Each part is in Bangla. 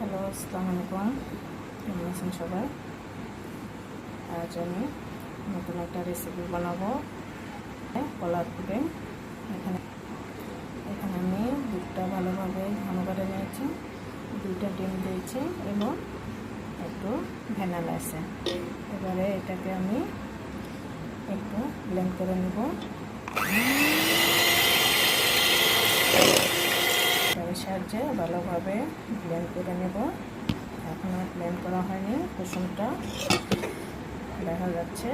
হ্যালো, আসসালামু আলাইকুম। কেমন আছেন সবাই? আজ আমি নতুন একটা রেসিপি বানাবো, কলার পুডিং। এখানে এখানে আমি দুধটা ভালোভাবে ঘন করে নিয়েছি, 2টা ডিম দিয়েছি এবং একটু ভ্যানিলা আছে। এবারে এটাকে আমি একটু ব্লেন্ড করে নেব। সাহায্যে ভালোভাবে ব্লেন্ড করে নেব। এখনো ব্লেন্ড করা হয়নি, কুসুমটা দেখা যাচ্ছে।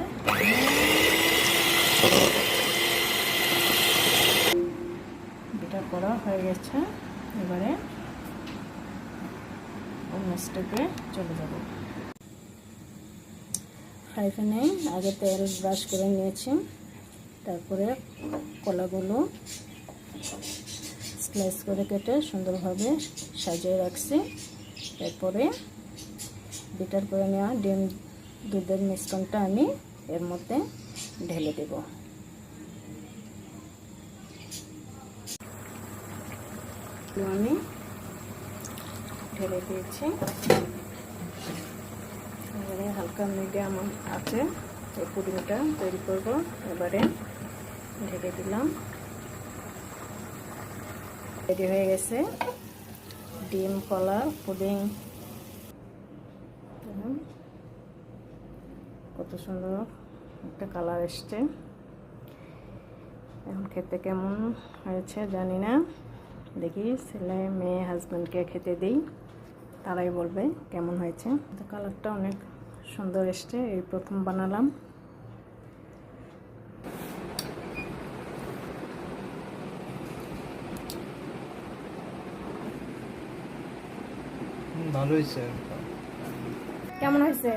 বিটার করা হয়ে গেছে। এবারে অন্য স্টেপে চলে যাব। ফ্রাই প্যানে আগে তেল ব্রাশ করে নিয়েছি, তারপরে কলাগুলো স্লাইস করে কেটে সুন্দরভাবে সাজিয়ে রাখছি। এরপরে বিটার করে নেওয়া ডিম দুধের মিশ্রণটা আমি এর মধ্যে ঢেলে দেব। আমি ঢেলে দিয়েছি। এবারে হালকা মিডিয়াম আছে এই পুডিংটা তৈরি করব। এবারে ঢেলে দিলাম। রেডি হয়ে গেছে ডিম কলা পুডিং। কত সুন্দর একটা কালার এসছে। এখন খেতে কেমন হয়েছে জানি না, দেখি ছেলে মেয়ে হাজব্যান্ডকে খেতে দিই, তারাই বলবে কেমন হয়েছে। তো কালারটা অনেক সুন্দর এসছে, এই প্রথম বানালাম। ভালো হয়েছে। কেমন হয়েছে?